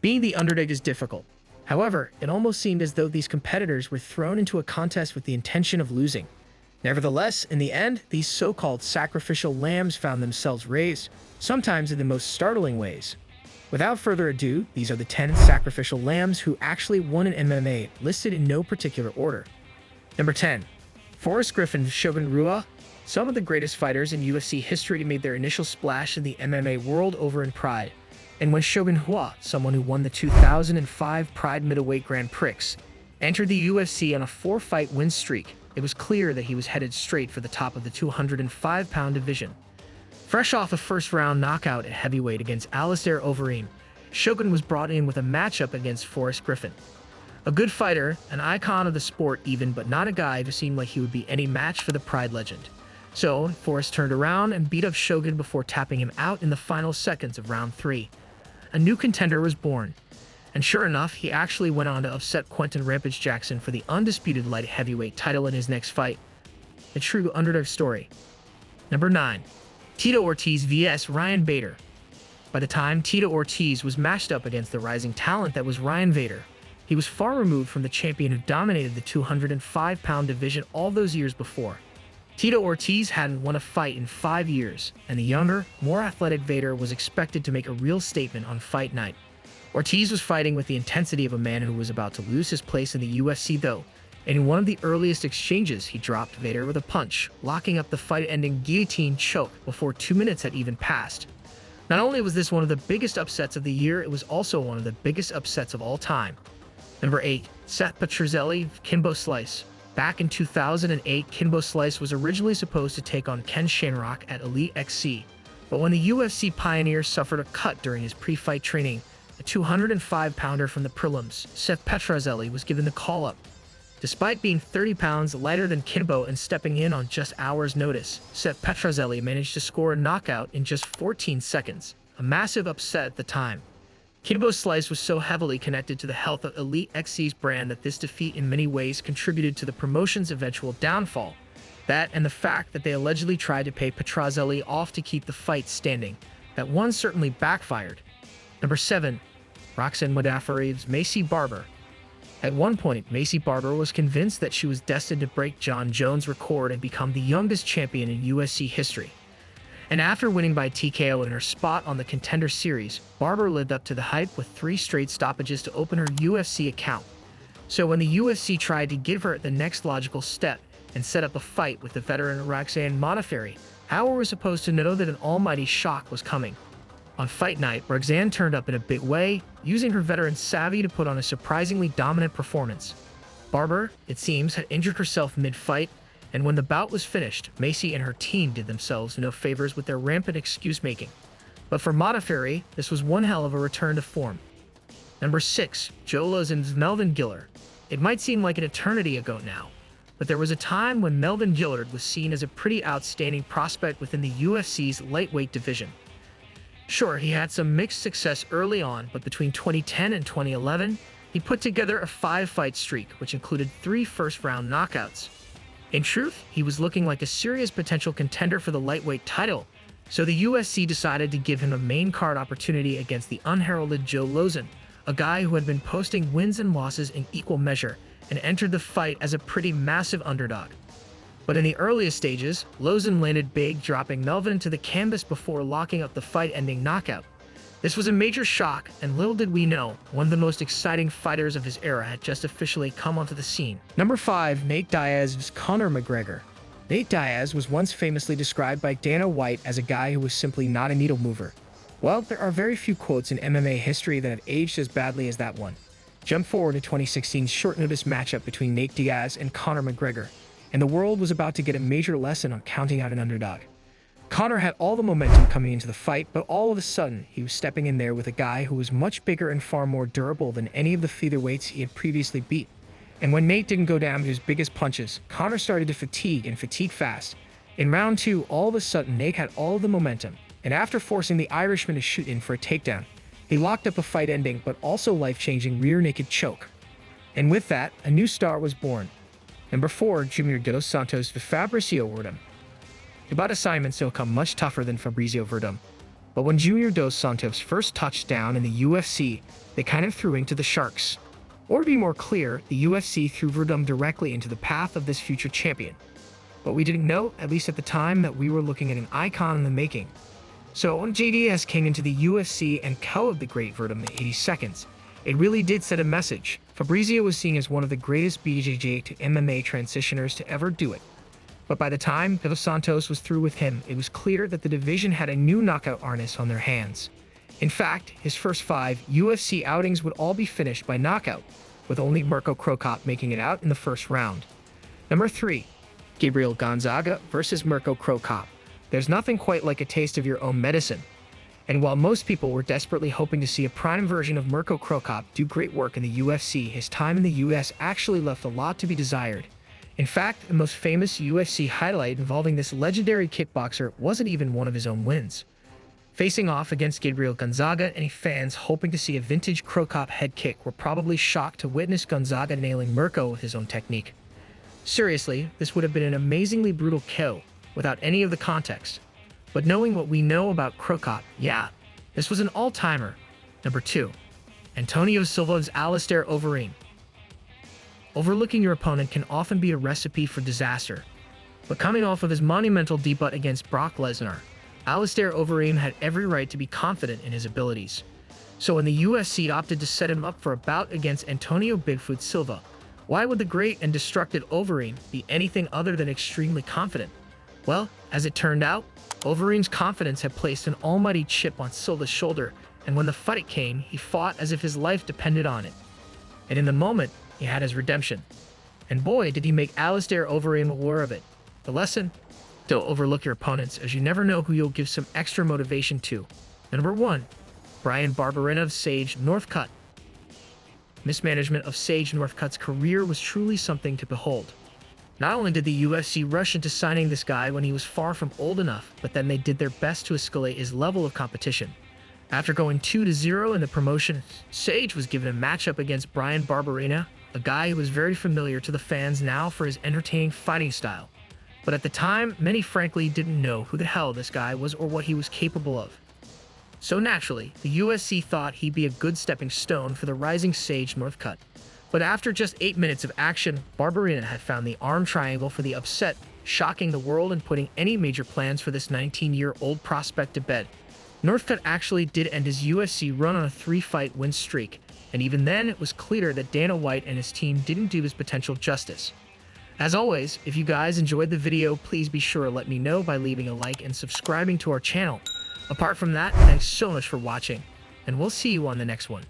Being the underdog is difficult. However, it almost seemed as though these competitors were thrown into a contest with the intention of losing. Nevertheless, in the end, these so-called sacrificial lambs found themselves raised, sometimes in the most startling ways. Without further ado, these are the 10 sacrificial lambs who actually won an MMA, listed in no particular order. Number 10. Forrest Griffin, Shogun Rua. Some of the greatest fighters in UFC history made their initial splash in the MMA world over in Pride. And when Shogun Rua, someone who won the 2005 Pride Middleweight Grand Prix, entered the UFC on a 4-fight win streak, it was clear that he was headed straight for the top of the 205-pound division. Fresh off a first-round knockout at heavyweight against Alistair Overeem, Shogun was brought in with a matchup against Forrest Griffin. A good fighter, an icon of the sport even, but not a guy who seemed like he would be any match for the Pride legend. So, Forrest turned around and beat up Shogun before tapping him out in the final seconds of round 3. A new contender was born. And sure enough, he actually went on to upset Quentin Rampage Jackson for the undisputed light heavyweight title in his next fight. A true underdog story. Number 9. Tito Ortiz vs Ryan Bader. By the time Tito Ortiz was matched up against the rising talent that was Ryan Bader, he was far removed from the champion who dominated the 205-pound division all those years before. Tito Ortiz hadn't won a fight in 5 years, and the younger, more athletic Bader was expected to make a real statement on fight night. Ortiz was fighting with the intensity of a man who was about to lose his place in the UFC though, and in one of the earliest exchanges he dropped Bader with a punch, locking up the fight-ending guillotine choke before 2 minutes had even passed. Not only was this one of the biggest upsets of the year, it was also one of the biggest upsets of all time. Number 8. Seth Petrelli, Kimbo Slice. Back in 2008, Kimbo Slice was originally supposed to take on Ken Shamrock at Elite XC, but when the UFC pioneer suffered a cut during his pre-fight training, a 205-pounder from the prelims, Seth Petrelli, was given the call-up. Despite being 30 pounds lighter than Kimbo and stepping in on just hours' notice, Seth Petrelli managed to score a knockout in just 14 seconds, a massive upset at the time. Kimbo Slice was so heavily connected to the health of Elite XC's brand that this defeat in many ways contributed to the promotion's eventual downfall. That and the fact that they allegedly tried to pay Petrelli off to keep the fight standing. That one certainly backfired. Number 7. Roxanne Modafferi's Macy Barber. At one point, Macy Barber was convinced that she was destined to break John Jones' record and become the youngest champion in UFC history. And after winning by TKO in her spot on the Contender Series, Barber lived up to the hype with 3 straight stoppages to open her UFC account. So when the UFC tried to give her the next logical step and set up a fight with the veteran Roxanne Modafferi, how were we supposed to know that an almighty shock was coming? On fight night, Roxanne turned up in a big way, using her veteran savvy to put on a surprisingly dominant performance. Barber, it seems, had injured herself mid-fight, and when the bout was finished, Macy and her team did themselves no favors with their rampant excuse-making. But for Modafferi, this was one hell of a return to form. Number 6. Lauzon's Melvin Guillard. It might seem like an eternity ago now, but there was a time when Melvin Guillard was seen as a pretty outstanding prospect within the UFC's lightweight division. Sure, he had some mixed success early on, but between 2010 and 2011, he put together a 5-fight streak, which included 3 first-round knockouts. In truth, he was looking like a serious potential contender for the lightweight title, so the UFC decided to give him a main card opportunity against the unheralded Joe Lauzon, a guy who had been posting wins and losses in equal measure and entered the fight as a pretty massive underdog. But in the earliest stages, Lauzon landed big, dropping Melvin to the canvas before locking up the fight-ending knockout. This was a major shock, and little did we know, one of the most exciting fighters of his era had just officially come onto the scene. Number 5. Nate Diaz's Conor McGregor. Nate Diaz was once famously described by Dana White as a guy who was simply not a needle mover. Well, there are very few quotes in MMA history that have aged as badly as that one. Jump forward to 2016's short-notice matchup between Nate Diaz and Conor McGregor, and the world was about to get a major lesson on counting out an underdog. Conor had all the momentum coming into the fight, but all of a sudden, he was stepping in there with a guy who was much bigger and far more durable than any of the featherweights he had previously beat. And when Nate didn't go down to his biggest punches, Conor started to fatigue and fatigue fast. In round 2, all of a sudden, Nate had all of the momentum, and after forcing the Irishman to shoot in for a takedown, he locked up a fight-ending but also life-changing rear-naked choke. And with that, a new star was born. Number 4. Junior Dos Santos v Fabricio Werdum. The bout assignments will come much tougher than Fabrizio Verdum, but when Junior Dos Santos first touched down in the UFC, they kind of threw into the Sharks. Or to be more clear, the UFC threw Verdum directly into the path of this future champion. But we didn't know, at least at the time, that we were looking at an icon in the making. So when JDS came into the UFC and cowed the great Verdum in 80 seconds, it really did set a message. Fabrizio was seen as one of the greatest BJJ to MMA transitioners to ever do it. But by the time Dos Santos was through with him, it was clear that the division had a new knockout artist on their hands. In fact, his first 5 UFC outings would all be finished by knockout, with only Mirko Cro Cop making it out in the first round. Number 3. Gabriel Gonzaga versus Mirko Cro Cop. There's nothing quite like a taste of your own medicine. And while most people were desperately hoping to see a prime version of Mirko Cro Cop do great work in the UFC, his time in the US actually left a lot to be desired. In fact, the most famous UFC highlight involving this legendary kickboxer wasn't even one of his own wins. Facing off against Gabriel Gonzaga, any fans hoping to see a vintage Cro Cop head kick were probably shocked to witness Gonzaga nailing Mirko with his own technique. Seriously, this would have been an amazingly brutal KO, without any of the context. But knowing what we know about Cro Cop, yeah, this was an all-timer. Number 2. Antonio Silva's Alistair Overeem. Overlooking your opponent can often be a recipe for disaster. But coming off of his monumental debut against Brock Lesnar, Alistair Overeem had every right to be confident in his abilities. So when the UFC opted to set him up for a bout against Antonio Bigfoot Silva, why would the great and destructive Overeem be anything other than extremely confident? Well, as it turned out, Overeem's confidence had placed an almighty chip on Silva's shoulder, and when the fight came, he fought as if his life depended on it. And in the moment, he had his redemption. And boy, did he make Alistair Overeem aware of it. The lesson? Don't overlook your opponents, as you never know who you'll give some extra motivation to. Number 1. Brian Barber Sage Northcut. Mismanagement of Sage Northcut's career was truly something to behold. Not only did the UFC rush into signing this guy when he was far from old enough, but then they did their best to escalate his level of competition. After going 2-0 in the promotion, Sage was given a matchup against Brian Barberena, a guy who was very familiar to the fans now for his entertaining fighting style. But at the time, many frankly didn't know who the hell this guy was or what he was capable of. So naturally, the UFC thought he'd be a good stepping stone for the rising Sage Northcut. But after just 8 minutes of action, Barberena had found the arm triangle for the upset, shocking the world and putting any major plans for this 19-year-old prospect to bed. Northcut actually did end his UFC run on a 3-fight win streak, and even then it was clear that Dana White and his team didn't do his potential justice. As always, if you guys enjoyed the video, please be sure to let me know by leaving a like and subscribing to our channel. Apart from that, thanks so much for watching, and we'll see you on the next one.